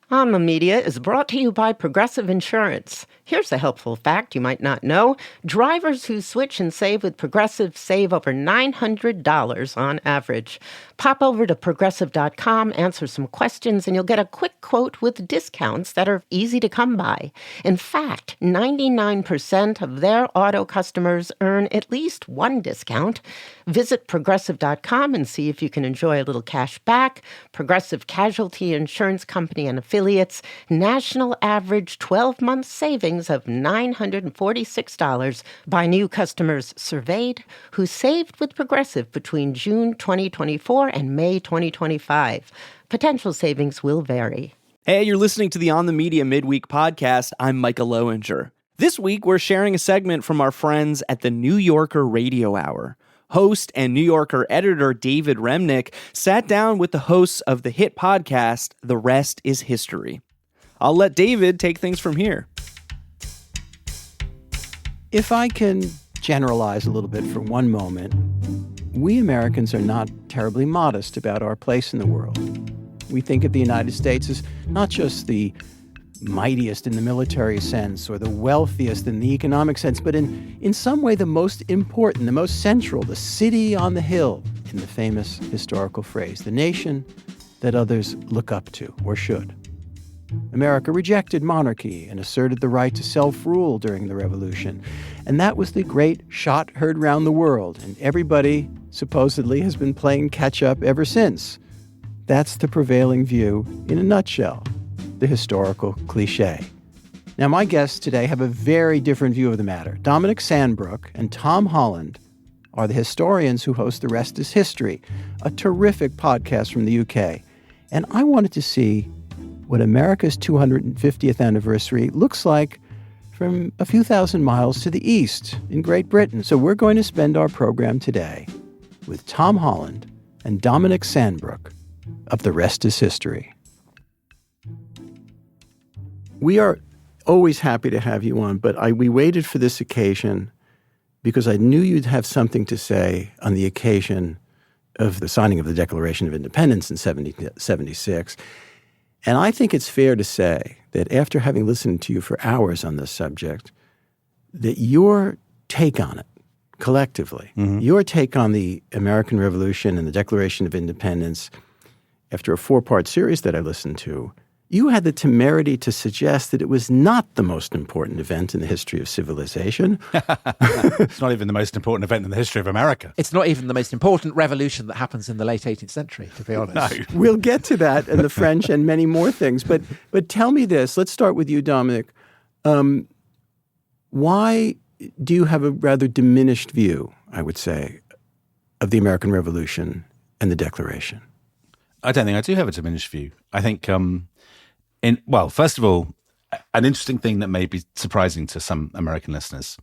On the Media is brought to you by Progressive Insurance. Here's a helpful fact you might not know. Drivers who switch and save with Progressive save over $900 on average. Pop over to Progressive.com, answer some questions, and you'll get a quick quote with discounts that are easy to come by. In fact, 99% of their auto customers earn at least one discount. Visit Progressive.com and see if you can enjoy a little cash back. Progressive Casualty Insurance Company and affiliates. National average 12-month savings of $946 by new customers surveyed who saved with Progressive between June 2024 and May 2025. Potential savings will vary. Hey, you're listening to the On the Media Midweek podcast. I'm Micah Lowinger. This week, we're sharing a segment from our friends at the New Yorker Radio Hour. Host and New Yorker editor David Remnick sat down with the hosts of the hit podcast, The Rest is History. I'll let David take things from here. If I can generalize a little bit for one moment, we Americans are not terribly modest about our place in the world. We think of the United States as not just the mightiest in the military sense or the wealthiest in the economic sense, but in some way the most important, the most central, the city on the hill, in the famous historical phrase, the nation that others look up to or should. America rejected monarchy and asserted the right to self-rule during the Revolution. And that was the great shot heard round the world. And everybody, supposedly, has been playing catch-up ever since. That's the prevailing view in a nutshell, the historical cliché. Now, my guests today have a very different view of the matter. Dominic Sandbrook and Tom Holland are the historians who host The Rest is History, a terrific podcast from the UK. And I wanted to see what America's 250th anniversary looks like from a few thousand miles to the east in Great Britain. So we're going to spend our program today with Tom Holland and Dominic Sandbrook of The Rest is History. We are always happy to have you on, but we waited for this occasion because I knew you'd have something to say on the occasion of the signing of the Declaration of Independence in 1776. And I think it's fair to say that after having listened to you for hours on this subject, that your take on it, collectively, your take on the American Revolution and the Declaration of Independence, after a 4-part series that I listened to, you had the temerity to suggest that it was not the most important event in the history of civilization. It's not even the most important event in the history of America. It's not even the most important revolution that happens in the late 18th century, to be honest. No. We'll get to that and the French and many more things. But tell me this. Let's start with you, Dominic. Why do you have a rather diminished view, I would say, of the American Revolution and the Declaration? I don't think I do have a diminished view. I think, first of all, an interesting thing that may be surprising to some American listeners.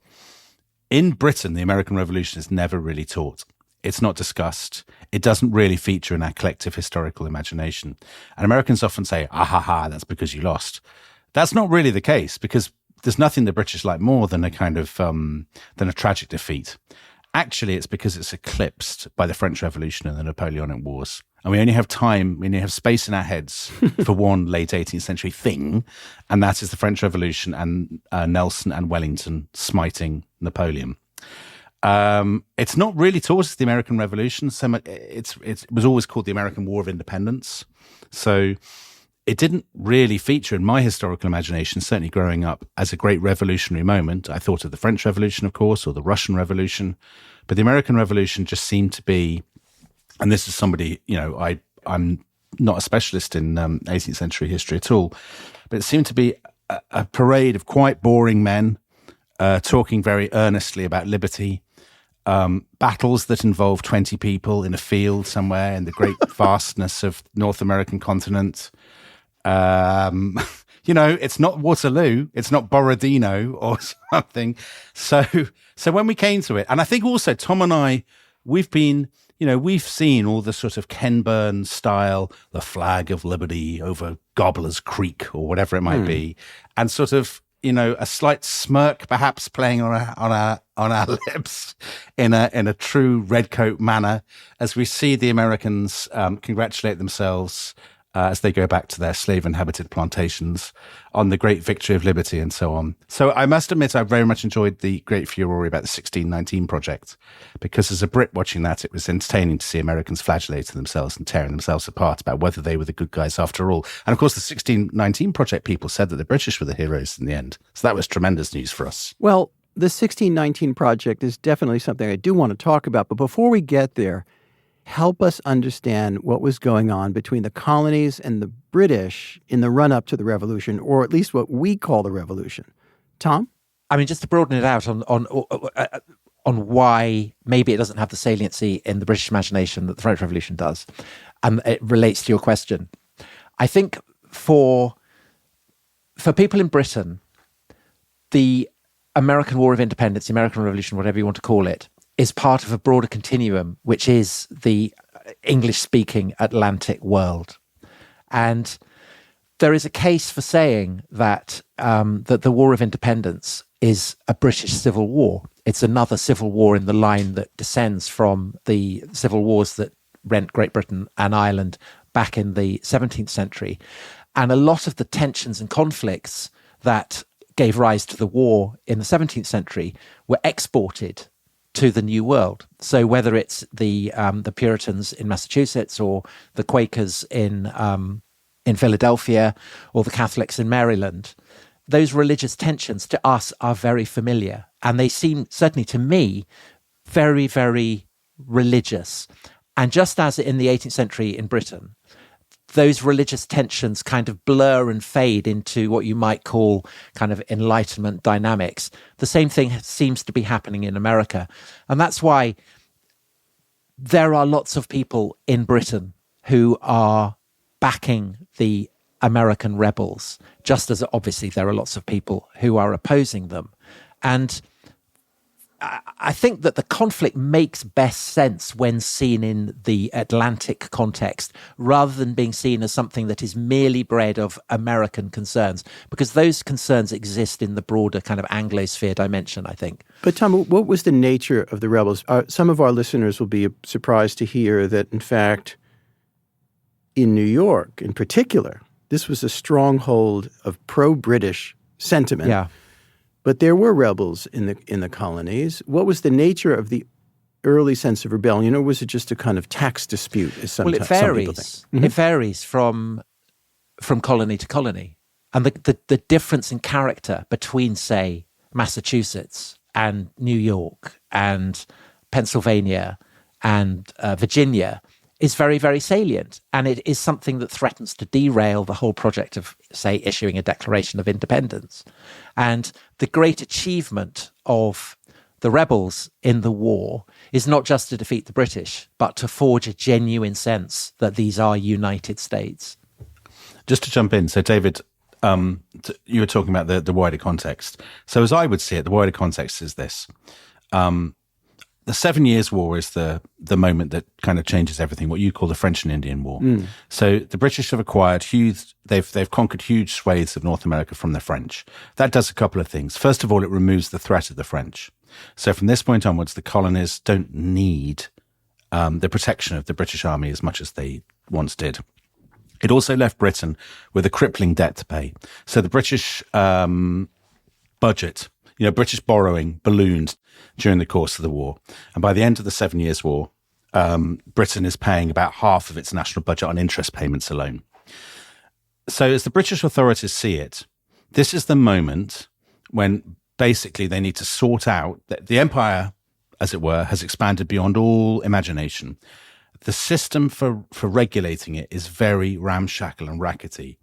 In Britain, the American Revolution is never really taught. It's not discussed. It doesn't really feature in our collective historical imagination. And Americans often say, that's because you lost. That's not really the case, because there's nothing the British like more than a kind of, than a tragic defeat. Actually, it's because it's eclipsed by the French Revolution and the Napoleonic Wars. And we only have time, we only have space in our heads for one late 18th century thing, and that is the French Revolution and Nelson and Wellington smiting Napoleon. It's not really taught as the American Revolution. It was always called the American War of Independence. So it didn't really feature in my historical imagination, certainly growing up, as a great revolutionary moment. I thought of the French Revolution, of course, or the Russian Revolution. But the American Revolution just seemed to be, and this is somebody, I'm not a specialist in 18th century history at all, but it seemed to be a parade of quite boring men talking very earnestly about liberty, battles that involve 20 people in a field somewhere in the great vastness of North American continent. It's not Waterloo, it's not Borodino or something. So when we came to it, and I think also Tom and I, we've seen all the sort of Ken Burns style, the flag of liberty over Gobbler's Creek or whatever it might be, and sort of, a slight smirk perhaps playing on our lips in a true redcoat manner as we see the Americans congratulate themselves as they go back to their slave-inhabited plantations on the great victory of liberty and so on. So I must admit I very much enjoyed the great furore about the 1619 Project, because as a Brit watching that, it was entertaining to see Americans flagellating themselves and tearing themselves apart about whether they were the good guys after all. And of course, the 1619 Project people said that the British were the heroes in the end. So that was tremendous news for us. Well, the 1619 Project is definitely something I do want to talk about. But before we get there, help us understand what was going on between the colonies and the British in the run-up to the revolution, or at least what we call the revolution. Tom? I mean, just to broaden it out on why maybe it doesn't have the saliency in the British imagination that the French Revolution does, and it relates to your question. I think for people in Britain, the American War of Independence, the American Revolution, whatever you want to call it, is part of a broader continuum, which is the English-speaking Atlantic world. And there is a case for saying that that the War of Independence is a British civil war. It's another civil war in the line that descends from the civil wars that rent Great Britain and Ireland back in the 17th century. And a lot of the tensions and conflicts that gave rise to the war in the 17th century were exported to the New World. So whether it's the Puritans in Massachusetts, or the Quakers in Philadelphia, or the Catholics in Maryland, those religious tensions to us are very familiar, and they seem, certainly to me, very, very religious. And just as in the 18th century in Britain, those religious tensions kind of blur and fade into what you might call kind of Enlightenment dynamics. The same thing seems to be happening in America. And that's why there are lots of people in Britain who are backing the American rebels, just as obviously there are lots of people who are opposing them. And I think that the conflict makes best sense when seen in the Atlantic context, rather than being seen as something that is merely bred of American concerns, because those concerns exist in the broader kind of Anglosphere dimension, I think. But Tom, what was the nature of the rebels? Some of our listeners will be surprised to hear that, in fact, in New York in particular, this was a stronghold of pro-British sentiment. Yeah. But there were rebels in the colonies. What was the nature of the early sense of rebellion, or was it just a kind of tax dispute? As some people think? Mm-hmm. It varies from colony to colony, and the difference in character between, say, Massachusetts and New York and Pennsylvania and Virginia is very, very salient. And it is something that threatens to derail the whole project of, say, issuing a Declaration of Independence. And the great achievement of the rebels in the war is not just to defeat the British, but to forge a genuine sense that these are united states. Just to jump in, so David, you were talking about the wider context. So as I would see it, the wider context is this. The 7 Years' War is the moment that kind of changes everything, what you call the French and Indian War. Mm. So the British have acquired they've conquered huge swathes of North America from the French. That does a couple of things. First of all, it removes the threat of the French. So from this point onwards, the colonies don't need the protection of the British army as much as they once did. It also left Britain with a crippling debt to pay. So the British budget, British borrowing ballooned during the course of the war. And by the end of the 7 Years' War, Britain is paying about half of its national budget on interest payments alone. So as the British authorities see it, this is the moment when basically they need to sort out that the empire, as it were, has expanded beyond all imagination. The system for regulating it is very ramshackle and rackety.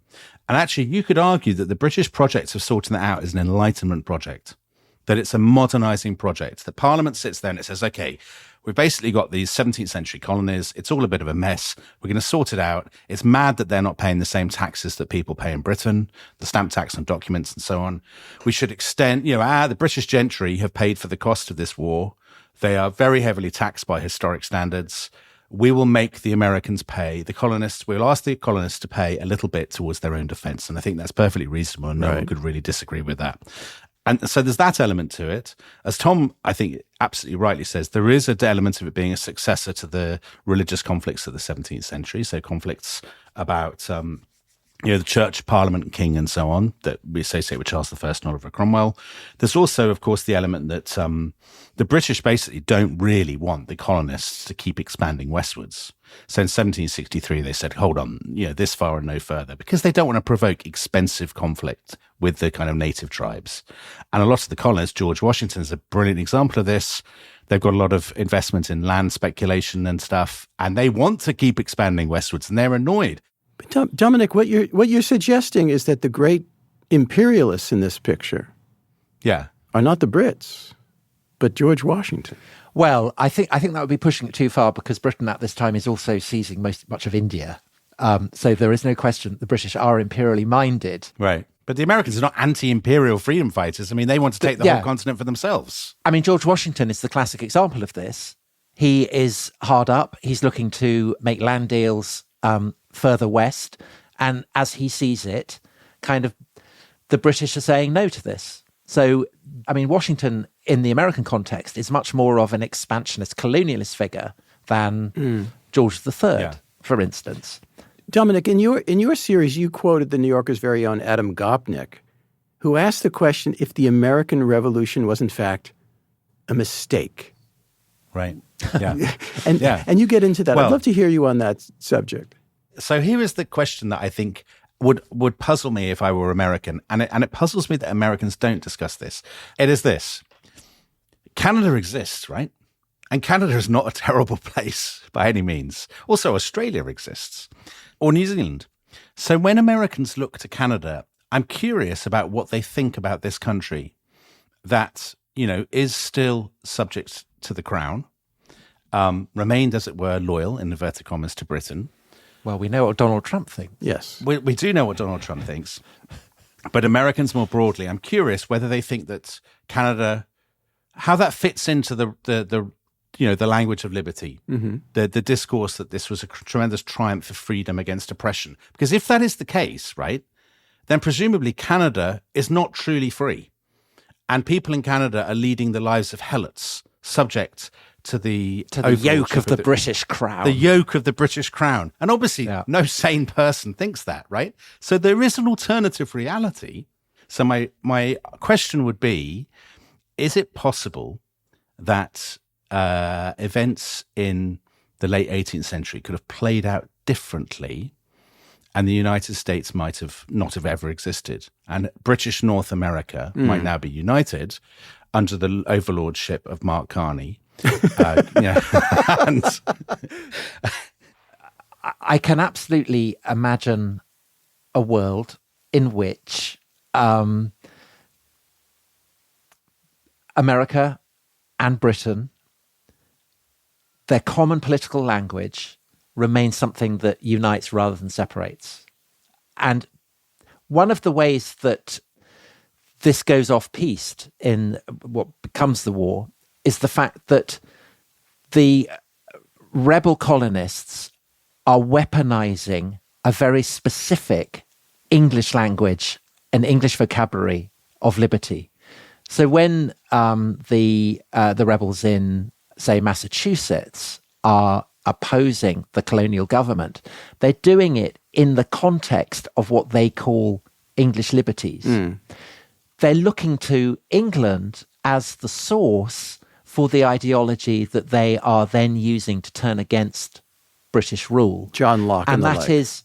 And actually, you could argue that the British project of sorting that out is an Enlightenment project, that it's a modernizing project, that Parliament sits there and it says, okay, we've basically got these 17th century colonies. It's all a bit of a mess. We're going to sort it out. It's mad that they're not paying the same taxes that people pay in Britain, the stamp tax on documents and so on. We should extend, the British gentry have paid for the cost of this war. They are very heavily taxed by historic standards. We will make the Americans pay. We'll ask the colonists to pay a little bit towards their own defense. And I think that's perfectly reasonable, and no one could really disagree with that. And so there's that element to it. As Tom, I think, absolutely rightly says, there is an element of it being a successor to the religious conflicts of the 17th century. So conflicts about, the church, parliament, king, and so on that we associate with Charles I and Oliver Cromwell. There's also, of course, the element that the British basically don't really want the colonists to keep expanding westwards. So in 1763, they said, hold on, this far and no further, because they don't want to provoke expensive conflict with the kind of native tribes. And a lot of the colonists, George Washington is a brilliant example of this. They've got a lot of investment in land speculation and stuff, and they want to keep expanding westwards, and they're annoyed. But Dominic, what you're suggesting is that the great imperialists in this picture are not the Brits, but George Washington. Well, I think that would be pushing it too far, because Britain at this time is also seizing much of India. So there is no question the British are imperially minded. Right. But the Americans are not anti-imperial freedom fighters. I mean, they want to take the whole continent for themselves. I mean, George Washington is the classic example of this. He is hard up. He's looking to make land deals further west. And as he sees it, kind of the British are saying no to this. So, I mean, Washington in the American context is much more of an expansionist, colonialist figure than George III, for instance. Dominic, in your series, you quoted the New Yorker's very own Adam Gopnik, who asked the question if the American Revolution was, in fact, a mistake. Right. Yeah. And you get into that. Well, I'd love to hear you on that subject. So here is the question that I think would puzzle me if I were American, and it puzzles me that Americans don't discuss this. It is this. Canada exists, right? And Canada is not a terrible place by any means. Also, Australia exists, or New Zealand. So when Americans look to Canada, I'm curious about what they think about this country that, is still subject to the crown, remained, as it were, loyal, in inverted commas, to Britain. Well, we know what Donald Trump thinks. Yes. We do know what Donald Trump thinks. But Americans more broadly, I'm curious whether they think that Canada, how that fits into the language of liberty, the discourse that this was a tremendous triumph of freedom against oppression. Because if that is the case, right, then presumably Canada is not truly free. And people in Canada are leading the lives of helots, subject to the yoke of the British crown. The yoke of the British crown. And obviously, no sane person thinks that, right? So there is an alternative reality. So my question would be, is it possible that events in the late 18th century could have played out differently, and the United States might have not have ever existed, and British North America might now be united under the overlordship of Mark Carney? And I can absolutely imagine a world in which America and Britain, their common political language, remains something that unites rather than separates. And one of the ways that this goes off-piste in what becomes the war is the fact that the rebel colonists are weaponizing a very specific English language and English vocabulary of liberty. So when the rebels in, say, Massachusetts are opposing the colonial government, they're doing it in the context of what they call English liberties. They're looking to England as the source for the ideology that they are then using to turn against British rule. John Locke and that is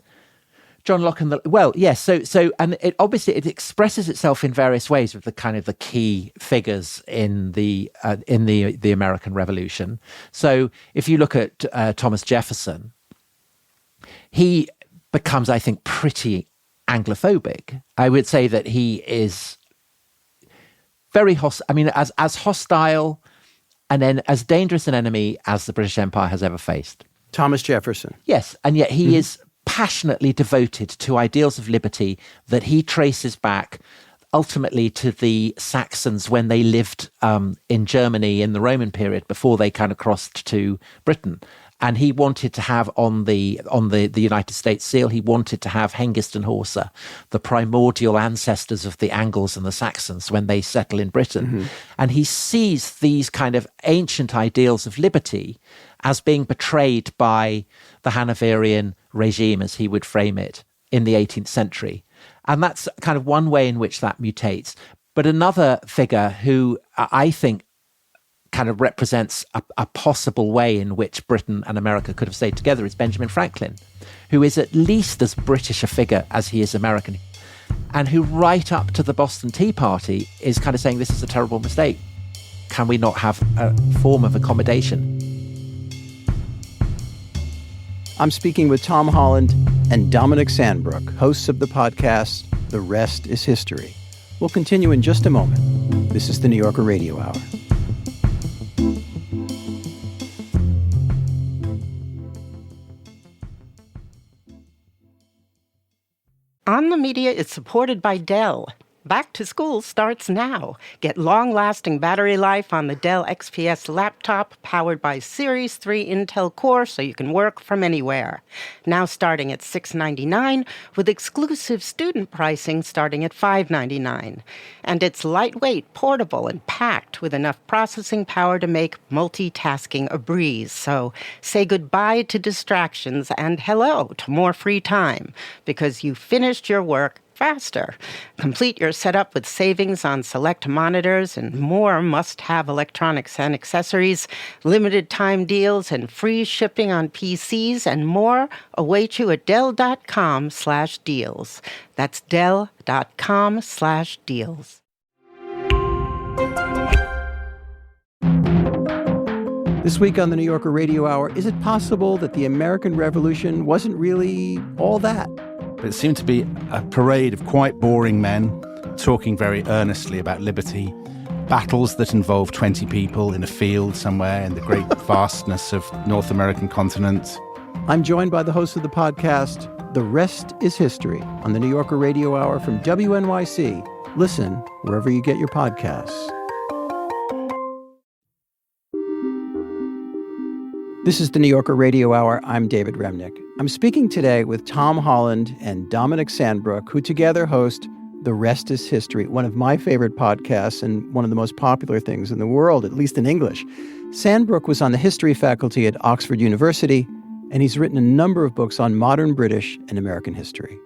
John Locke and and it obviously it expresses itself in various ways with the kind of the key figures in the American Revolution. So if you look at Thomas Jefferson, he becomes, I think, pretty Anglophobic. I would say that he is very as hostile and then as dangerous an enemy as the British Empire has ever faced. Thomas Jefferson. Yes, and yet he is passionately devoted to ideals of liberty that he traces back ultimately to the Saxons when they lived in Germany in the Roman period before they kind of crossed to Britain. And he wanted to have on the United States seal, he wanted to have Hengist and Horsa, the primordial ancestors of the Angles and the Saxons when they settle in Britain. And he sees these kind of ancient ideals of liberty as being betrayed by the Hanoverian regime, as he would frame it, in the 18th century. And that's kind of one way in which that mutates. But another figure who I think kind of represents a possible way in which Britain and America could have stayed together is Benjamin Franklin, who is at least as British a figure as he is American, and who right up to the Boston Tea Party is kind of saying this is a terrible mistake. Can we not have a form of accommodation? I'm speaking with Tom Holland and Dominic Sandbrook, hosts of the podcast, The Rest is History. We'll continue in just a moment. This is the New Yorker Radio Hour. On the Media is supported by Dell. Back to school starts now. Get long-lasting battery life on the Dell XPS laptop powered by Series 3 Intel Core so you can work from anywhere. Now starting at $699 with exclusive student pricing starting at $599. And it's lightweight, portable, and packed with enough processing power to make multitasking a breeze. So say goodbye to distractions and hello to more free time because you finished your work faster. Complete your setup with savings on select monitors and more must-have electronics and accessories, limited time deals and free shipping on PCs and more await you at Dell.com/deals. That's Dell.com/deals. This week on the New Yorker Radio Hour, is it possible that the American Revolution wasn't really all that? But it seemed to be a parade of quite boring men talking very earnestly about liberty, battles that involve 20 people in a field somewhere in the great vastness of North American continent. I'm joined by the host of the podcast, The Rest is History, on the New Yorker Radio Hour from WNYC. Listen wherever you get your podcasts. This is the New Yorker Radio Hour. I'm David Remnick. I'm speaking today with Tom Holland and Dominic Sandbrook, who together host The Rest is History, one of my favorite podcasts and one of the most popular things in the world, at least in English. Sandbrook was on the history faculty at Oxford University, and he's written a number of books on modern British and American history.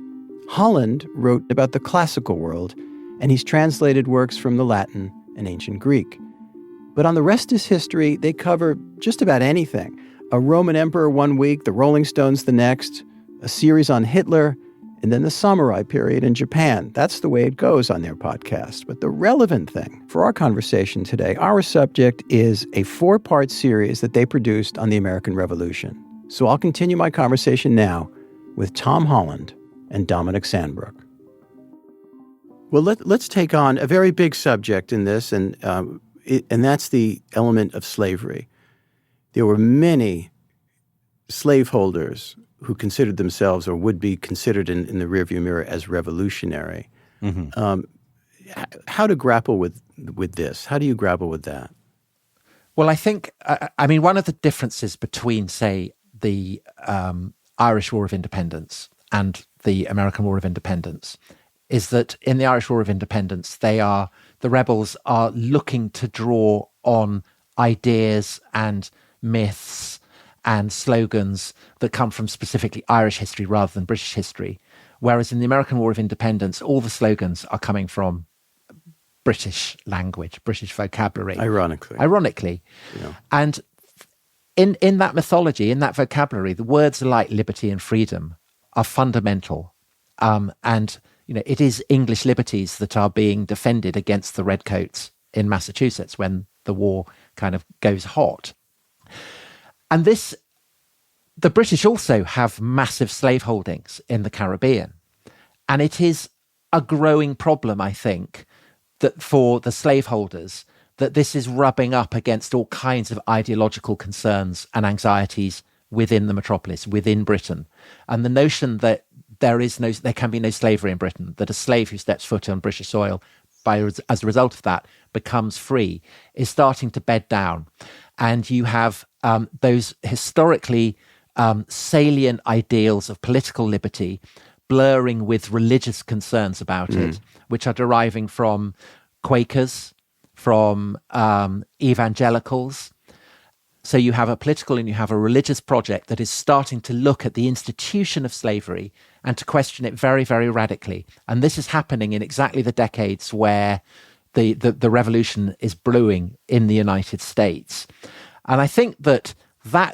Holland wrote about the classical world, and he's translated works from the Latin and ancient Greek. But on The Rest is History, they cover just about anything. A Roman emperor one week, the Rolling Stones the next, a series on Hitler, and then the samurai period in Japan. That's the way it goes on their podcast. But the relevant thing for our conversation today, our subject is a 4-part series that they produced on the American Revolution. So I'll continue my conversation now with Tom Holland and Dominic Sandbrook. Well, let's take on a very big subject in this, and that's the element of slavery. There were many slaveholders who considered themselves or would be considered in the rearview mirror as revolutionary. Mm-hmm. How to grapple with this? How do you grapple with that? Well, I think, one of the differences between, say, the Irish War of Independence and the American War of Independence is that in the Irish War of Independence, the rebels are looking to draw on ideas and myths and slogans that come from specifically Irish history rather than British history. Whereas in the American War of Independence, all the slogans are coming from British language, British vocabulary. Ironically. Yeah. And in that mythology, in that vocabulary, the words like liberty and freedom are fundamental. And it is English liberties that are being defended against the Redcoats in Massachusetts when the war kind of goes hot. And the British also have massive slaveholdings in the Caribbean. And it is a growing problem, I think, that for the slaveholders, that this is rubbing up against all kinds of ideological concerns and anxieties within the metropolis, within Britain. And the notion that there can be no slavery in Britain, that a slave who steps foot on British soil as a result of that becomes free, is starting to bed down. And you have those historically salient ideals of political liberty blurring with religious concerns about it, which are deriving from Quakers, from evangelicals. So you have a political and you have a religious project that is starting to look at the institution of slavery and to question it very, very radically. And this is happening in exactly the decades where the revolution is brewing in the United States. And I think that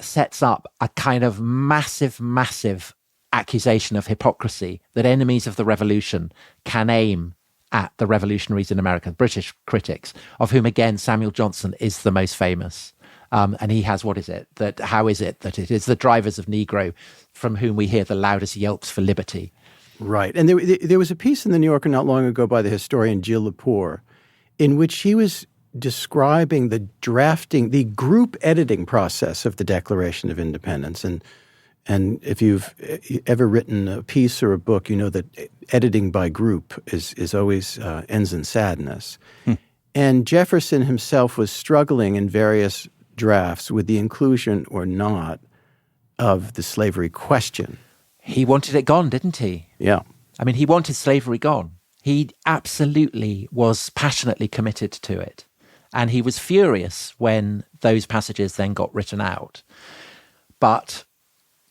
sets up a kind of massive, massive accusation of hypocrisy that enemies of the revolution can aim at the revolutionaries in America, British critics, of whom, again, Samuel Johnson is the most famous. And he has, how is it that it is the drivers of Negro from whom we hear the loudest yelps for liberty? Right. And there was a piece in the New Yorker not long ago by the historian Gilles Lepore in which he was describing the group editing process of the Declaration of Independence. And if you've ever written a piece or a book, you know that editing by group is always ends in sadness. And Jefferson himself was struggling in various drafts with the inclusion or not of the slavery question. He wanted it gone, didn't he? Yeah. I mean, he wanted slavery gone. He absolutely was passionately committed to it. And he was furious when those passages then got written out. But,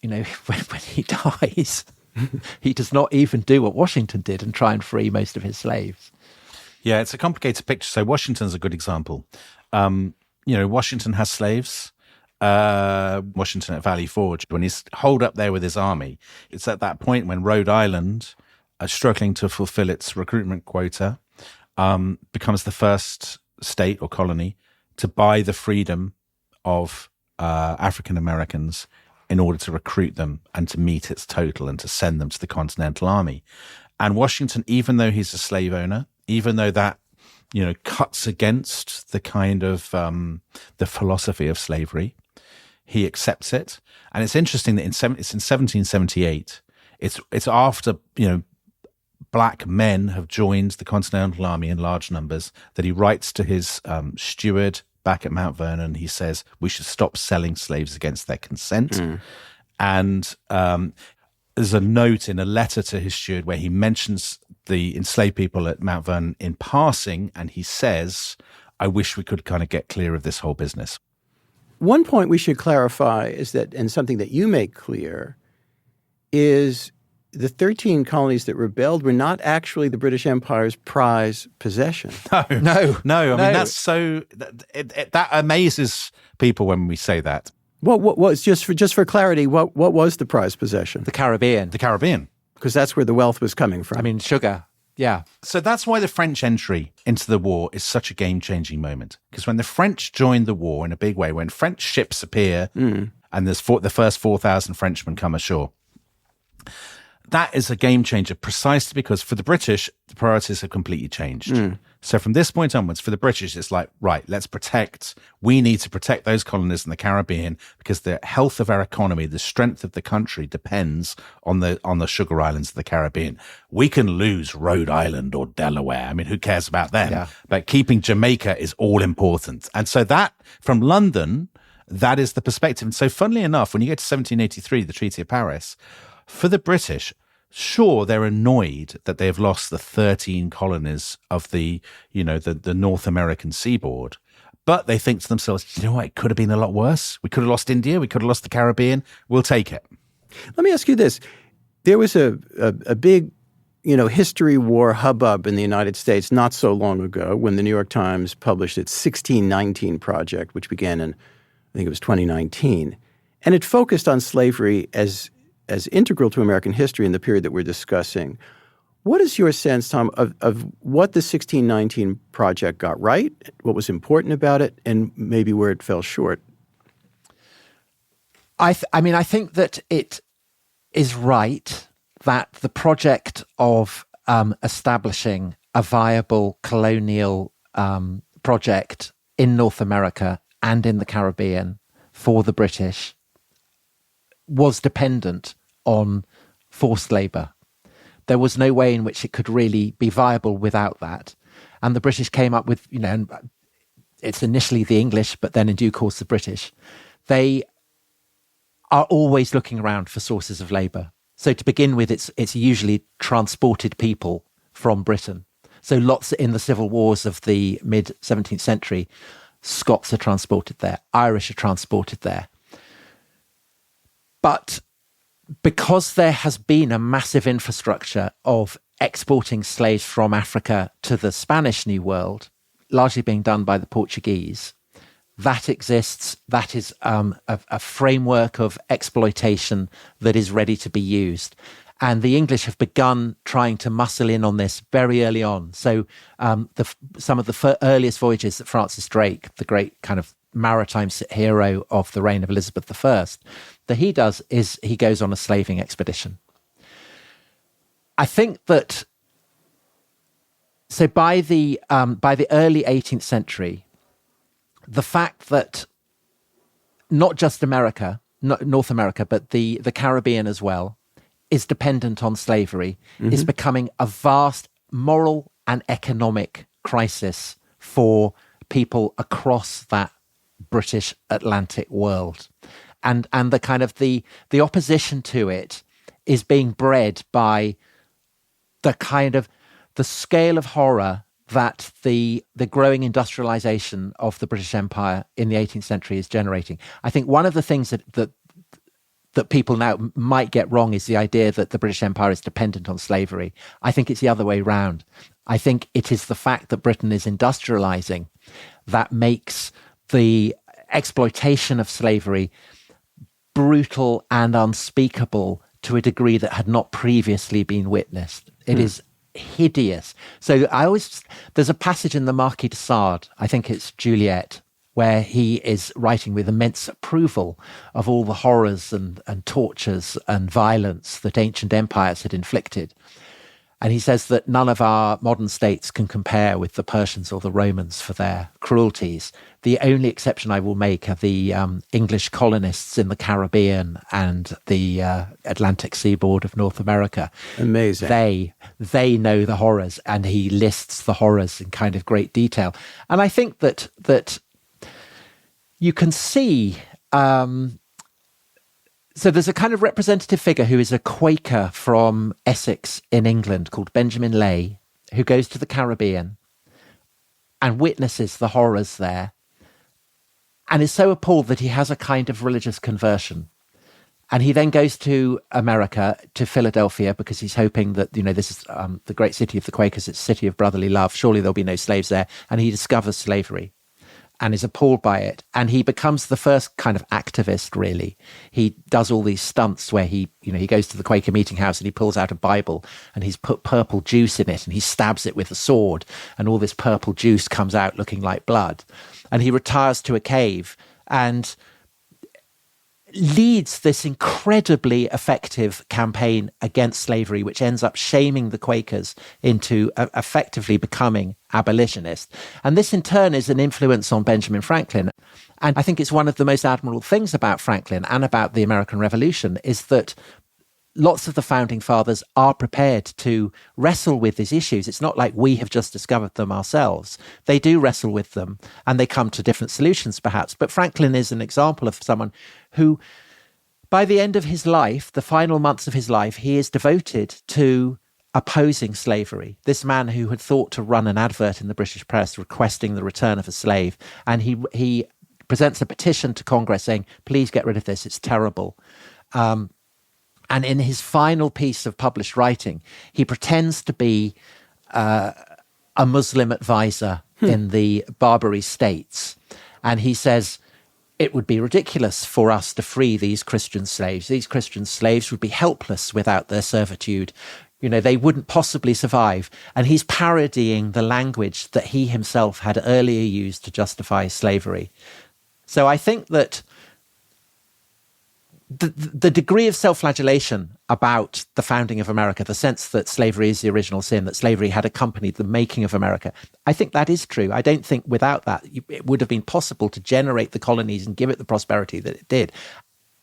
you know, when he dies, he does not even do what Washington did and try and free most of his slaves. Yeah, it's a complicated picture. So Washington's a good example. Washington has slaves. Washington at Valley Forge, when he's holed up there with his army, it's at that point when Rhode Island, struggling to fulfill its recruitment quota, becomes the first state or colony to buy the freedom of African Americans in order to recruit them and to meet its total and to send them to the Continental Army. And Washington, even though he's a slave owner, even though that cuts against the kind of the philosophy of slavery, he accepts it. And it's interesting that it's in 1778. It's after black men have joined the Continental Army in large numbers that he writes to his steward back at Mount Vernon. He says we should stop selling slaves against their consent. And there's a note in a letter to his steward where he mentions the enslaved people at Mount Vernon in passing, and he says, I wish we could kind of get clear of this whole business. One point we should clarify is that, and something that you make clear, is the 13 colonies that rebelled were not actually the British Empire's prize possession. No. I mean, that's so that amazes people when we say that. What was just for clarity? What was the prize possession? The Caribbean. The Caribbean, because that's where the wealth was coming from. I mean, sugar. Yeah. So that's why the French entry into the war is such a game-changing moment. Because when the French joined the war in a big way, when French ships appear and there's the first 4,000 Frenchmen come ashore, that is a game changer precisely because for the British, the priorities have completely changed. So from this point onwards, for the British, it's like, right, we need to protect those colonies in the Caribbean because the health of our economy, the strength of the country depends on the sugar islands of the Caribbean. We can lose Rhode Island or Delaware. I mean, who cares about them? Yeah. But keeping Jamaica is all important. And so that, from London, that is the perspective. And so funnily enough, when you get to 1783, the Treaty of Paris, for the British, sure, they're annoyed that they have lost the 13 colonies of the North American seaboard, but they think to themselves, you know what, it could have been a lot worse. We could have lost India. We could have lost the Caribbean. We'll take it. Let me ask you this. There was a big, history war hubbub in the United States not so long ago when the New York Times published its 1619 project, which began in, I think it was 2019. And it focused on slavery as integral to American history in the period that we're discussing. What is your sense, Tom, of what the 1619 project got right, what was important about it, and maybe where it fell short? I think that it is right that the project of establishing a viable colonial project in North America and in the Caribbean for the British was dependent on forced labor. There was no way in which it could really be viable without that. And the British came up with, it's initially the English, but then in due course the British. they are always looking around for sources of labour. So to begin with, it's usually transported people from Britain. So lots in the civil wars of the mid-17th century, Scots are transported there, Irish are transported there. But because there has been a massive infrastructure of exporting slaves from Africa to the Spanish New World, largely being done by the Portuguese, that exists. That is a framework of exploitation that is ready to be used. And the English have begun trying to muscle in on this very early on. So some of the earliest voyages that Francis Drake, the great kind of maritime hero of the reign of Elizabeth I, that he does is he goes on a slaving expedition. I think that, so by the early 18th century, the fact that not just America, North America, but the Caribbean as well, is dependent on slavery is becoming a vast moral and economic crisis for people across that British Atlantic world. And the kind of the opposition to it is being bred by the kind of the scale of horror that the growing industrialization of the British Empire in the 18th century is generating. I think one of the things that people now might get wrong is the idea that the British Empire is dependent on slavery. I think it's the other way around. I think it is the fact that Britain is industrializing that makes the exploitation of slavery brutal and unspeakable to a degree that had not previously been witnessed. It is hideous. So there's a passage in the Marquis de Sade, I think it's Juliet, where he is writing with immense approval of all the horrors and tortures and violence that ancient empires had inflicted. And he says that none of our modern states can compare with the Persians or the Romans for their cruelties. The only exception I will make are the English colonists in the Caribbean and the Atlantic seaboard of North America. Amazing. They know the horrors, and he lists the horrors in kind of great detail. And I think that you can see... So there's a kind of representative figure who is a Quaker from Essex in England called Benjamin Lay, who goes to the Caribbean and witnesses the horrors there and is so appalled that he has a kind of religious conversion. And he then goes to America, to Philadelphia, because he's hoping that, this is the great city of the Quakers, it's a city of brotherly love. Surely there'll be no slaves there. And he discovers slavery and is appalled by it. And he becomes the first kind of activist, really. He does all these stunts where he goes to the Quaker meeting house and he pulls out a Bible and he's put purple juice in it and he stabs it with a sword and all this purple juice comes out looking like blood. And he retires to a cave and leads this incredibly effective campaign against slavery, which ends up shaming the Quakers into effectively becoming abolitionists. And this in turn is an influence on Benjamin Franklin. And I think it's one of the most admirable things about Franklin and about the American Revolution is that lots of the founding fathers are prepared to wrestle with these issues. It's not like we have just discovered them ourselves. They do wrestle with them and they come to different solutions perhaps. But Franklin is an example of someone who, by the end of his life, the final months of his life, he is devoted to opposing slavery. This man who had thought to run an advert in the British press requesting the return of a slave. And he presents a petition to Congress saying, please get rid of this, it's terrible. And in his final piece of published writing, he pretends to be a Muslim advisor in the Barbary states. And he says, it would be ridiculous for us to free these Christian slaves. These Christian slaves would be helpless without their servitude. They wouldn't possibly survive. And he's parodying the language that he himself had earlier used to justify slavery. So I think that the degree of self-flagellation about the founding of America, the sense that slavery is the original sin, that slavery had accompanied the making of America, I think that is true. I don't think without that it would have been possible to generate the colonies and give it the prosperity that it did.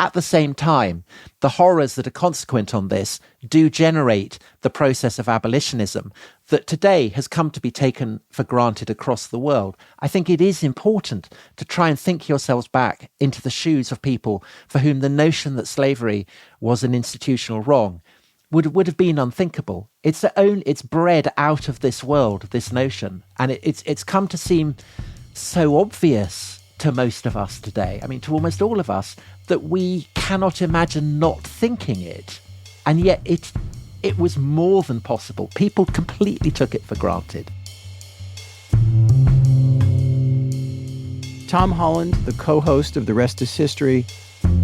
At the same time, the horrors that are consequent on this do generate the process of abolitionism that today has come to be taken for granted across the world. I think it is important to try and think yourselves back into the shoes of people for whom the notion that slavery was an institutional wrong would have been unthinkable. It's bred out of this world, this notion, and it's come to seem so obvious to most of us today, I mean, to almost all of us, that we cannot imagine not thinking it. And yet it was more than possible. People completely took it for granted. Tom Holland, the co-host of The Rest is History,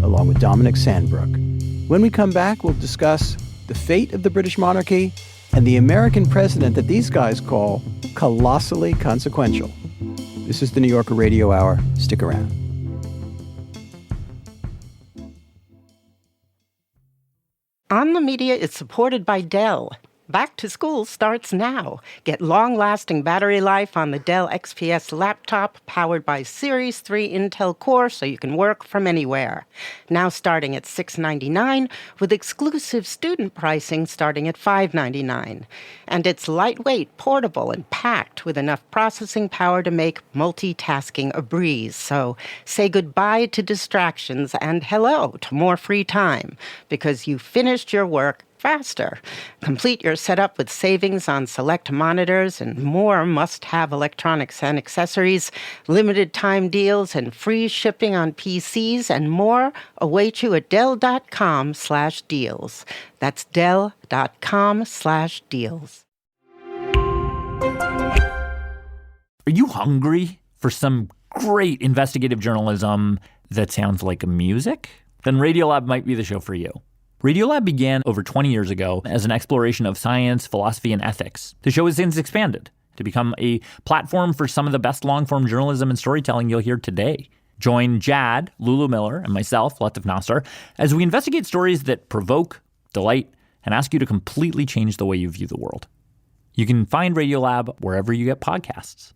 along with Dominic Sandbrook. When we come back, we'll discuss the fate of the British monarchy and the American president that these guys call colossally consequential. This is the New Yorker Radio Hour. Stick around. On the Media is supported by Dell. Back to school starts now. Get long-lasting battery life on the Dell XPS laptop powered by Series 3 Intel Core so you can work from anywhere. Now starting at $699 with exclusive student pricing starting at $599. And it's lightweight, portable, and packed with enough processing power to make multitasking a breeze. So say goodbye to distractions and hello to more free time because you finished your work faster. Complete your setup with savings on select monitors and more must-have electronics and accessories, limited time deals and free shipping on PCs and more await you at Dell.com/deals. That's Dell.com/deals. Are you hungry for some great investigative journalism that sounds like music? Then Radiolab might be the show for you. Radiolab began over 20 years ago as an exploration of science, philosophy, and ethics. The show has since expanded to become a platform for some of the best long-form journalism and storytelling you'll hear today. Join Jad, Lulu Miller, and myself, Latif Nasser, as we investigate stories that provoke, delight, and ask you to completely change the way you view the world. You can find Radiolab wherever you get podcasts.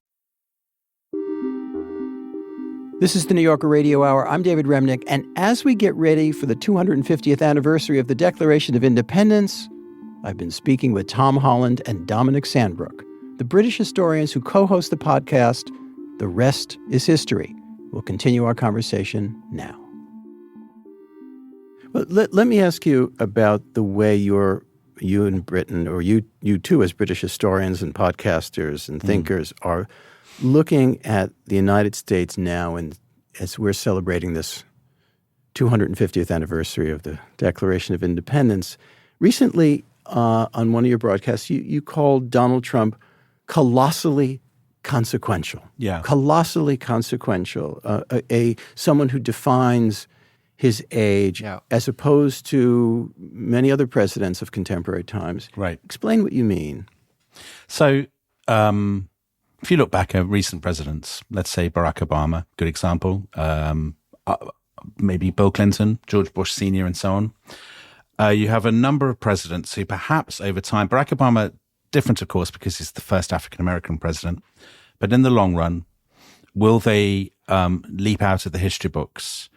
This is the New Yorker Radio Hour. I'm David Remnick, and as we get ready for the 250th anniversary of the Declaration of Independence, I've been speaking with Tom Holland and Dominic Sandbrook, the British historians who co-host the podcast, The Rest is History. We'll continue our conversation now. Well, let me ask you about the way you in Britain, or you too as British historians and podcasters and thinkers are looking at the United States now, and as we're celebrating this 250th anniversary of the Declaration of Independence, recently on one of your broadcasts, you called Donald Trump colossally consequential. Yeah. Colossally consequential. Someone who defines his age as opposed to many other presidents of contemporary times. Right. Explain what you mean. So, if you look back at recent presidents, let's say Barack Obama, good example, maybe Bill Clinton, George Bush Sr., and so on, you have a number of presidents who perhaps over time, Barack Obama, different of course because he's the first African-American president, but in the long run, will they leap out of the history books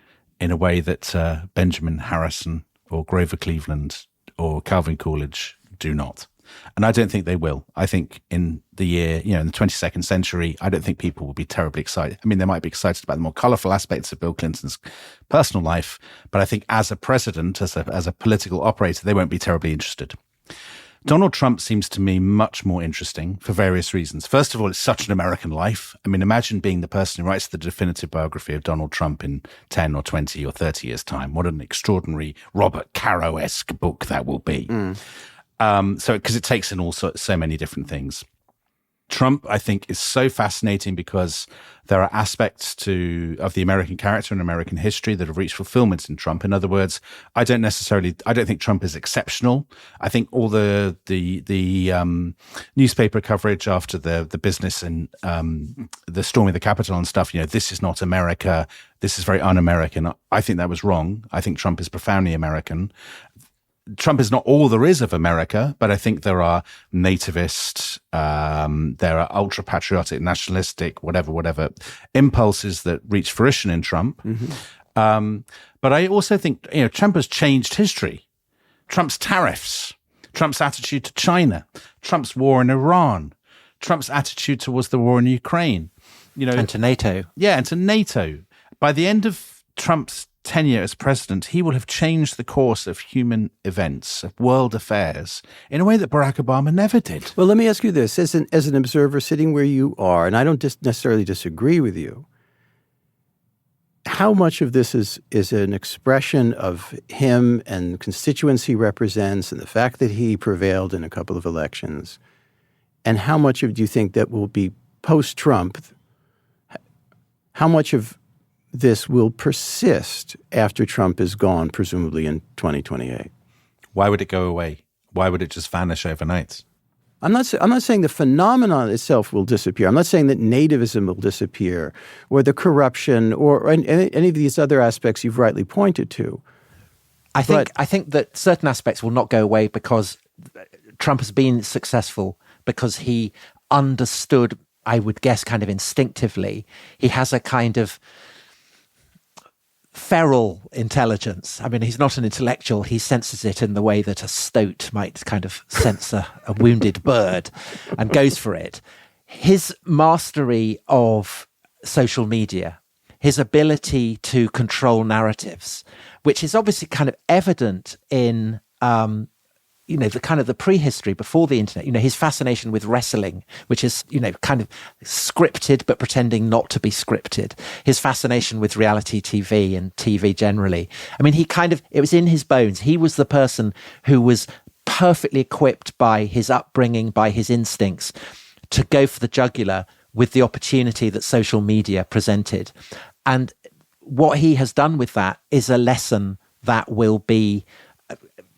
in a way that Benjamin Harrison or Grover Cleveland or Calvin Coolidge do not? And I don't think they will. I think in the year, in the 22nd century, I don't think people will be terribly excited. I mean, they might be excited about the more colorful aspects of Bill Clinton's personal life, but I think as a president, as a political operator, they won't be terribly interested. Donald Trump seems to me much more interesting for various reasons. First of all, it's such an American life. I mean, imagine being the person who writes the definitive biography of Donald Trump in 10 or 20 or 30 years' time. What an extraordinary Robert Caro-esque book that will be. Because it takes in so many different things. Trump, I think, is so fascinating because there are aspects of the American character and American history that have reached fulfillment in Trump. In other words, I don't think Trump is exceptional. I think all the newspaper coverage after the business and the storming of the Capitol and stuff, this is not America. This is very un-American. I think that was wrong. I think Trump is profoundly American. Trump is not all there is of America, but I think there are nativist, there are ultra-patriotic, nationalistic, whatever impulses that reach fruition in Trump. But I also think, Trump has changed history. Trump's tariffs, Trump's attitude to China, Trump's war in Iran, Trump's attitude towards the war in Ukraine, and to NATO. Yeah, and to NATO. By the end of Trump's tenure as president, he will have changed the course of human events, of world affairs, in a way that Barack Obama never did. Well, let me ask you this. As an observer sitting where you are, and I don't necessarily disagree with you, how much of this is an expression of him and the constituents he represents and the fact that he prevailed in a couple of elections? And how much do you think that will be post-Trump? How much of this will persist after Trump is gone, presumably in 2028? Why would it go away? Why would it just vanish overnight? I'm not saying the phenomenon itself will disappear. I'm not saying that nativism will disappear or the corruption or any of these other aspects you've rightly pointed to. I think that certain aspects will not go away because Trump has been successful, because he understood, I would guess, kind of instinctively. He has a kind of feral intelligence. I mean, he's not an intellectual. He senses it in the way that a stoat might kind of sense a wounded bird and goes for it. His mastery of social media, his ability to control narratives, which is obviously kind of evident in the kind of the prehistory before the internet, his fascination with wrestling, which is, kind of scripted, but pretending not to be scripted. His fascination with reality TV and TV generally. I mean, it was in his bones. He was the person who was perfectly equipped by his upbringing, by his instincts, to go for the jugular with the opportunity that social media presented. And what he has done with that is a lesson that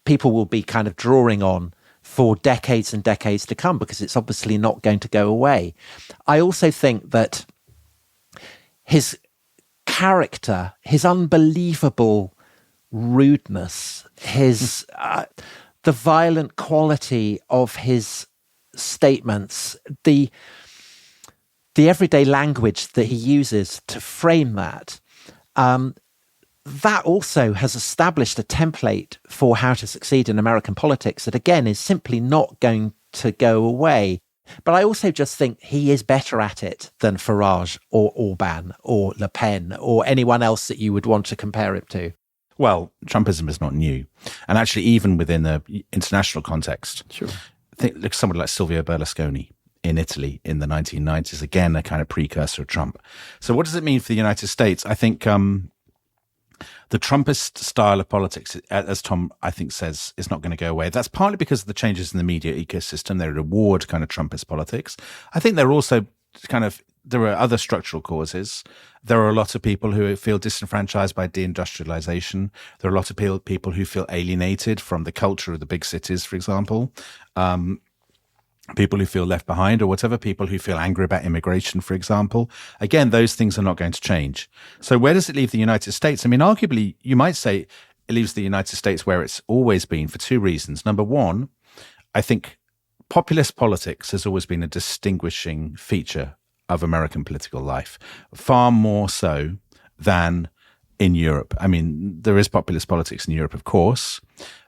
people will be kind of drawing on for decades and decades to come, because it's obviously not going to go away. I also think that his character, his unbelievable rudeness, the violent quality of his statements, the everyday language that he uses to frame that, that also has established a template for how to succeed in American politics that, again, is simply not going to go away. But I also just think he is better at it than Farage or Orban or Le Pen or anyone else that you would want to compare him to. Well, Trumpism is not new. And actually, even within the international context, sure. Look, somebody like Silvio Berlusconi in Italy in the 1990s, again, a kind of precursor of Trump. So what does it mean for the United States? I think the Trumpist style of politics, as Tom, I think, says, is not going to go away. That's partly because of the changes in the media ecosystem. They reward kind of Trumpist politics. I think there are other structural causes. There are a lot of people who feel disenfranchised by deindustrialization. There are a lot of people who feel alienated from the culture of the big cities, for example. People who feel left behind or whatever, people who feel angry about immigration, for example. Again, those things are not going to change. So where does it leave the United States? I mean, arguably, you might say it leaves the United States where it's always been for two reasons. Number one, I think populist politics has always been a distinguishing feature of American political life, far more so than in Europe. I mean, there is populist politics in Europe, of course,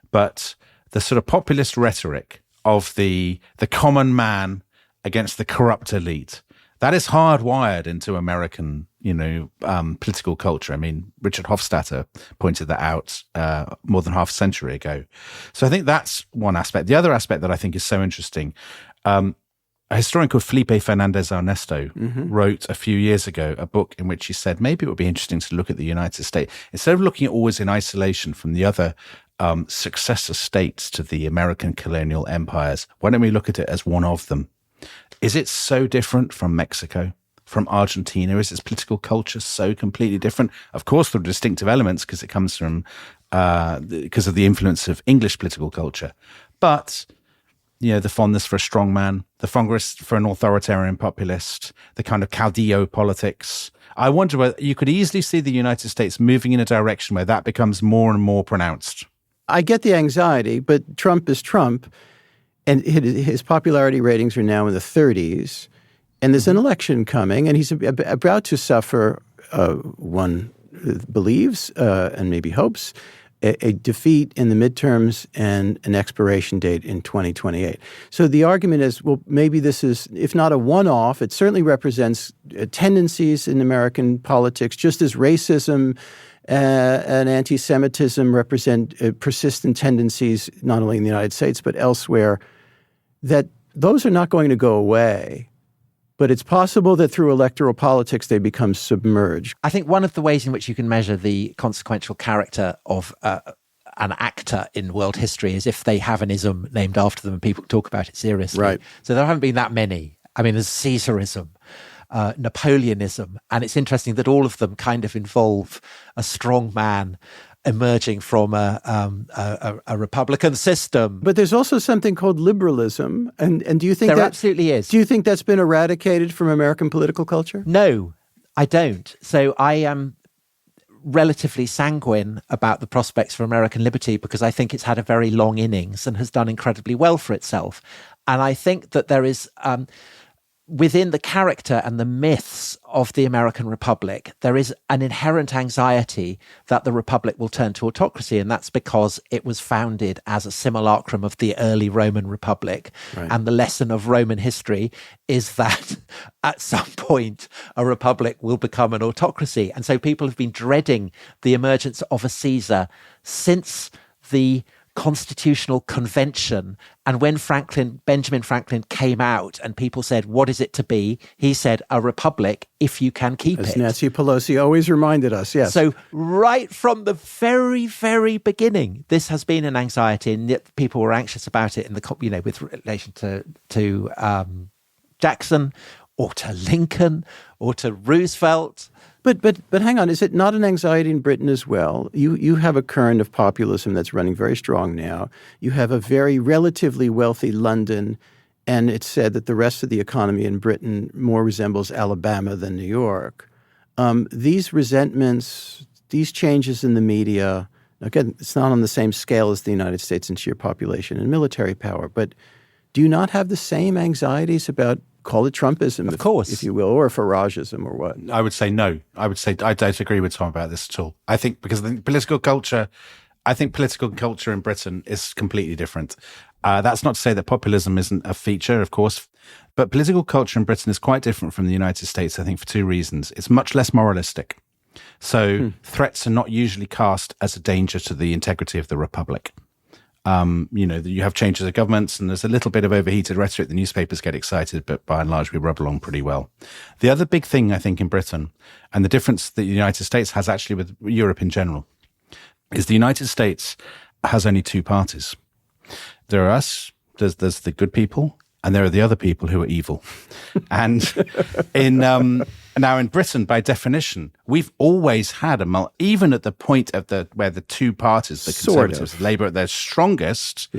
but the sort of populist rhetoric of the common man against the corrupt elite, that is hardwired into American, political culture. I mean, Richard Hofstadter pointed that out more than half a century ago. So I think that's one aspect. The other aspect that I think is so interesting, a historian called Felipe Fernandez Ernesto wrote a few years ago a book in which he said maybe it would be interesting to look at the United States. Instead of looking at always in isolation from the other successor states to the American colonial empires, why don't we look at it as one of them? Is it so different from Mexico, from Argentina? Is its political culture so completely different? Of course, there are distinctive elements because it comes from, because of the influence of English political culture. But, the fondness for a strong man, the fondness for an authoritarian populist, the kind of caudillo politics. I wonder whether you could easily see the United States moving in a direction where that becomes more and more pronounced. I get the anxiety, but Trump is Trump, and his popularity ratings are now in the 30s, and there's an election coming, and he's about to suffer one believes and maybe hopes a defeat in the midterms and an expiration date in 2028. So the argument is, well, maybe this is, if not a one-off, it certainly represents tendencies in American politics, just as racism and anti-Semitism represent persistent tendencies not only in the United States but elsewhere, that those are not going to go away. But it's possible that through electoral politics, they become submerged. I think one of the ways in which you can measure the consequential character of an actor in world history is if they have an ism named after them and people talk about it seriously. Right. So there haven't been that many. I mean, there's Caesarism, Napoleonism, and it's interesting that all of them kind of involve a strong man emerging from a Republican system. But there's also something called liberalism. And do you think there that absolutely is. Do you think that's been eradicated from American political culture? No, I don't. So I am relatively sanguine about the prospects for American liberty because I think it's had a very long innings and has done incredibly well for itself. And I think that there is within the character and the myths of the American Republic, there is an inherent anxiety that the Republic will turn to autocracy. And that's because it was founded as a simulacrum of the early Roman Republic. Right. And the lesson of Roman history is that at some point, a republic will become an autocracy. And so people have been dreading the emergence of a Caesar since the Constitutional Convention. And when Benjamin Franklin came out and people said, what is it to be? He said, a republic if you can keep it. As Nancy Pelosi always reminded us, yes. So right from the very, very beginning, this has been an anxiety, and yet people were anxious about it in the, with relation to Jackson or to Lincoln or to Roosevelt. But hang on, is it not an anxiety in Britain as well? You have a current of populism that's running very strong now. You have a very relatively wealthy London, and it's said that the rest of the economy in Britain more resembles Alabama than New York. These resentments, these changes in the media, again, it's not on the same scale as the United States in sheer population and military power, but do you not have the same anxieties about, call it Trumpism, of course, if you will, or Farageism, or what? I would say no. I would say I don't agree with Tom about this at all. I think because the political culture in Britain is completely different. That's not to say that populism isn't a feature, of course, but political culture in Britain is quite different from the United States, I think, for two reasons. It's much less moralistic. So threats are not usually cast as a danger to the integrity of the republic. You have changes of governments and there's a little bit of overheated rhetoric. The newspapers get excited, but by and large, we rub along pretty well. The other big thing, I think, in Britain, and the difference that the United States has actually with Europe in general, is the United States has only two parties. There are us, there's the good people, and there are the other people who are evil. And now in Britain, by definition, we've always had even at the point of where the two parties, the Conservatives, Labour, at their strongest,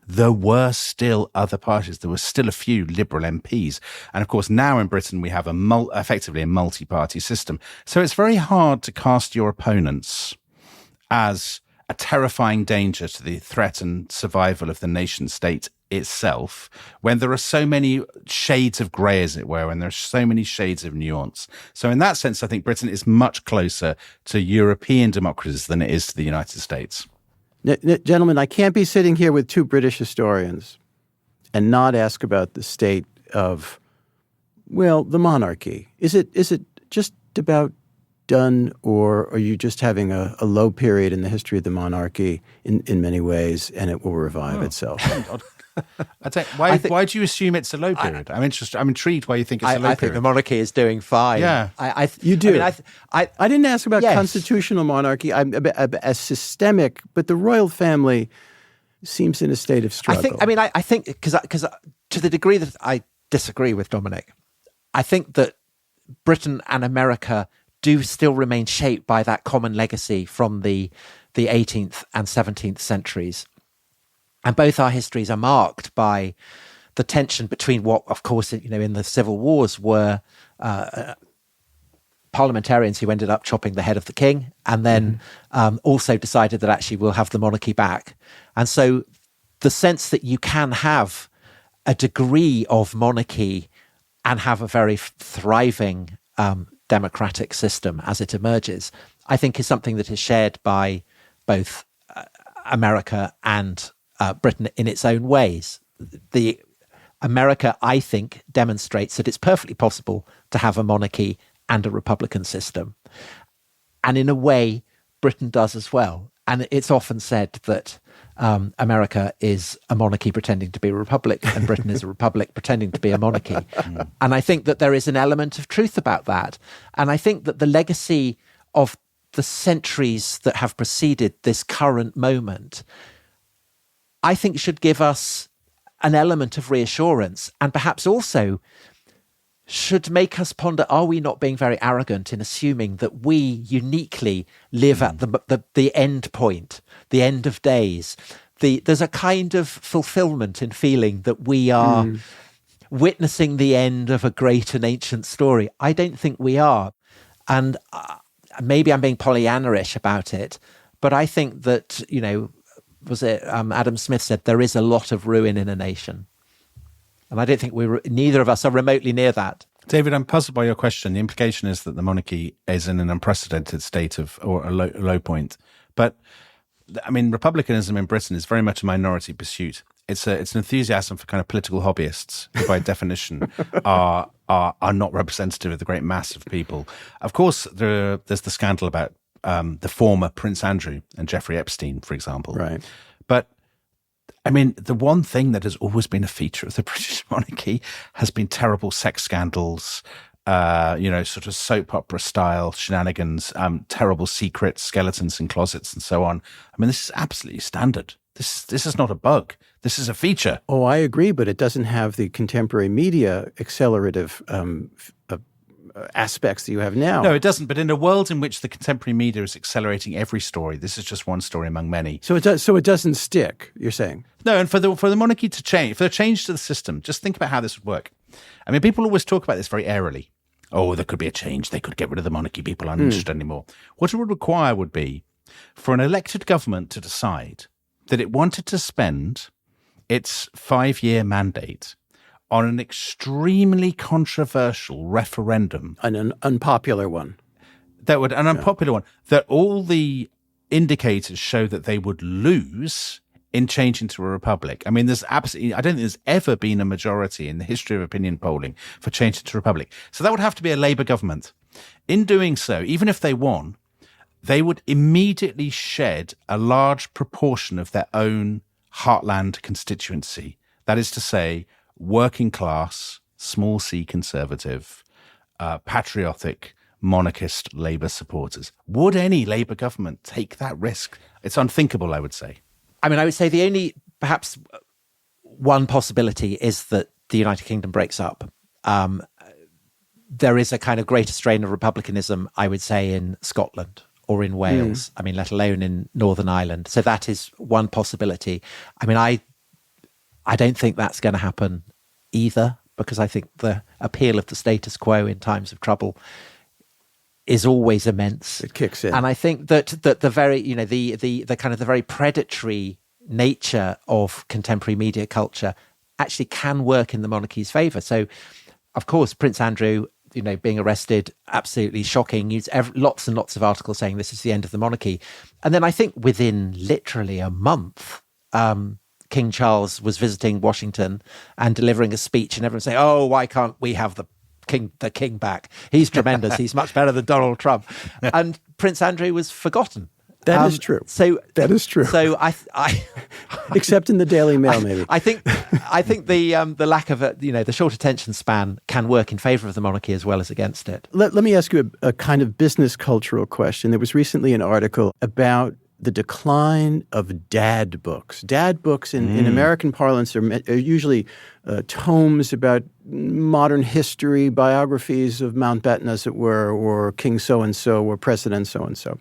there were still other parties. There were still a few Liberal MPs. And of course, now in Britain, we have effectively a multi-party system. So it's very hard to cast your opponents as a terrifying danger to the threat and survival of the nation state itself, when there are so many shades of grey, as it were, and there are so many shades of nuance. So in that sense, I think Britain is much closer to European democracies than it is to the United States. Gentlemen, I can't be sitting here with two British historians and not ask about the state of, well, the monarchy. Is it just about done, or are you just having a low period in the history of the monarchy in many ways, and it will revive itself? Why do you assume it's a low period? I'm interested. I'm intrigued why you think it's a low period. I think the monarchy is doing fine. Yeah, you do. I didn't ask about constitutional monarchy. As systemic, but the royal family seems in a state of struggle. I think because to the degree that I disagree with Dominic, I think that Britain and America do still remain shaped by that common legacy from the 18th and 17th centuries. And both our histories are marked by the tension between what, of course, in the civil wars were parliamentarians who ended up chopping the head of the king, and then also decided that actually we'll have the monarchy back. And so the sense that you can have a degree of monarchy and have a very thriving democratic system as it emerges, I think is something that is shared by both America and Britain in its own ways. America, I think, demonstrates that it's perfectly possible to have a monarchy and a republican system. And in a way, Britain does as well. And it's often said that America is a monarchy pretending to be a republic, and Britain is a republic pretending to be a monarchy. And I think that there is an element of truth about that. And I think that the legacy of the centuries that have preceded this current moment, I think should give us an element of reassurance, and perhaps also should make us ponder, are we not being very arrogant in assuming that we uniquely live at the end point, the end of days? There's a kind of fulfillment in feeling that we are witnessing the end of a great and ancient story. I don't think we are. And maybe I'm being Pollyanna-ish about it, but I think that, was it Adam Smith said, there is a lot of ruin in a nation. And I don't think neither of us are remotely near that. David, I'm puzzled by your question. The implication is that the monarchy is in an unprecedented state or a low point. But, I mean, republicanism in Britain is very much a minority pursuit. It's an enthusiasm for kind of political hobbyists who, by definition, are not representative of the great mass of people. Of course, there's the scandal about the former Prince Andrew and Jeffrey Epstein, for example. Right. But I mean, the one thing that has always been a feature of the British monarchy has been terrible sex scandals, sort of soap opera style shenanigans, terrible secrets, skeletons in closets and so on. I mean, this is absolutely standard. This is not a bug. This is a feature. Oh, I agree, but it doesn't have the contemporary media accelerative aspects that you have now. No, it doesn't. But in a world in which the contemporary media is accelerating every story, this is just one story among many. So it doesn't stick, you're saying? No, and for the monarchy to change, for the change to the system, just think about how this would work. I mean, people always talk about this very airily. Oh, there could be a change. They could get rid of the monarchy. People aren't interested anymore. What it would require would be for an elected government to decide that it wanted to spend its 5-year mandate on an extremely controversial referendum. An unpopular one. An unpopular one, that all the indicators show that they would lose in changing to a republic. I mean, I don't think there's ever been a majority in the history of opinion polling for changing to a republic. So that would have to be a Labour government. In doing so, even if they won, they would immediately shed a large proportion of their own heartland constituency. That is to say, working class, small c conservative, patriotic, monarchist Labour supporters. Would any Labour government take that risk? It's unthinkable, I would say. I mean, I would say the only, perhaps one possibility is that the United Kingdom breaks up. There is a kind of greater strain of republicanism, I would say, in Scotland or in Wales. I mean, let alone in Northern Ireland. So that is one possibility. I mean, I don't think that's going to happen either, because I think the appeal of the status quo in times of trouble is always immense. It kicks in. And I think that the very, the kind of the very predatory nature of contemporary media culture actually can work in the monarchy's favour. So, of course, Prince Andrew, being arrested, absolutely shocking. Lots and lots of articles saying this is the end of the monarchy. And then I think within literally a month, King Charles was visiting Washington and delivering a speech, and everyone saying, "Oh, why can't we have the king back? He's tremendous. He's much better than Donald Trump." And Prince Andrew was forgotten. That is true. So that is true. So I except in the Daily Mail, maybe. I think the lack of the short attention span can work in favour of the monarchy as well as against it. Let me ask you a kind of business cultural question. There was recently an article about the decline of dad books. Dad books in American parlance are usually tomes about modern history, biographies of Mountbatten, as it were, or King so-and-so, or President so-and-so.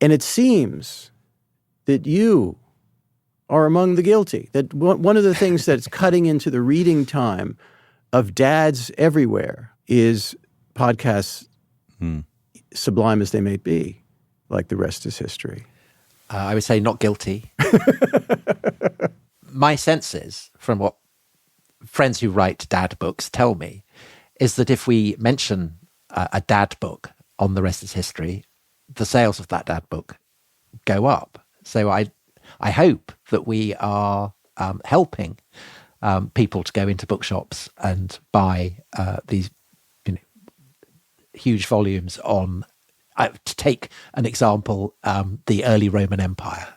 And it seems that you are among the guilty, that one of the things that's cutting into the reading time of dads everywhere is podcasts, sublime as they may be, like The Rest is History. I would say not guilty. My sense is, from what friends who write dad books tell me, is that if we mention a dad book on The Rest is History, the sales of that dad book go up. So I hope that we are helping people to go into bookshops and buy these huge volumes on, to take an example, the early Roman Empire.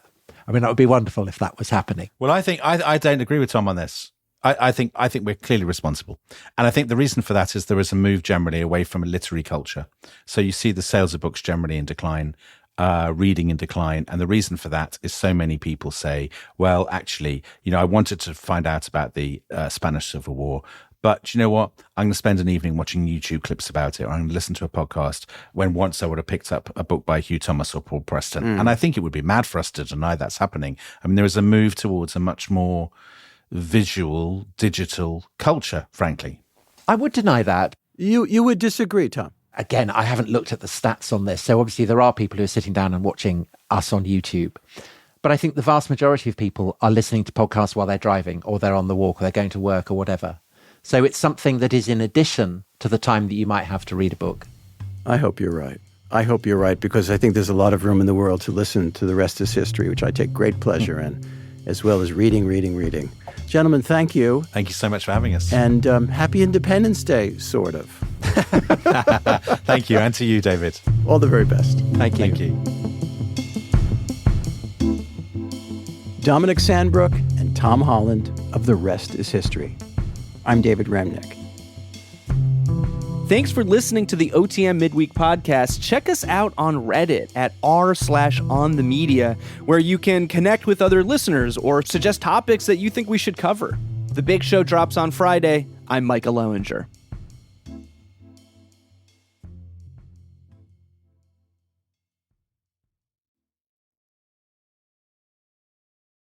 I mean, that would be wonderful if that was happening. Well, I think I don't agree with Tom on this. I think we're clearly responsible. And I think the reason for that is there is a move generally away from a literary culture. So you see the sales of books generally in decline, reading in decline. And the reason for that is so many people say, well, actually, I wanted to find out about the Spanish Civil War. But you know what? I'm going to spend an evening watching YouTube clips about it, or I'm going to listen to a podcast, when once I would have picked up a book by Hugh Thomas or Paul Preston. And I think it would be mad for us to deny that's happening. I mean, there is a move towards a much more visual, digital culture, frankly. I would deny that. You would disagree, Tom? Again, I haven't looked at the stats on this. So obviously there are people who are sitting down and watching us on YouTube. But I think the vast majority of people are listening to podcasts while they're driving, or they're on the walk, or they're going to work, or whatever. So it's something that is in addition to the time that you might have to read a book. I hope you're right. I hope you're right, because I think there's a lot of room in the world to listen to The Rest is History, which I take great pleasure in, as well as reading. Gentlemen, thank you. Thank you so much for having us. And happy Independence Day, sort of. Thank you. And to you, David. All the very best. Thank you. Thank you. Dominic Sandbrook and Tom Holland of The Rest is History. I'm David Remnick. Thanks for listening to the OTM Midweek Podcast. Check us out on Reddit at r/onthemedia, where you can connect with other listeners or suggest topics that you think we should cover. The big show drops on Friday. I'm Micah Loewinger.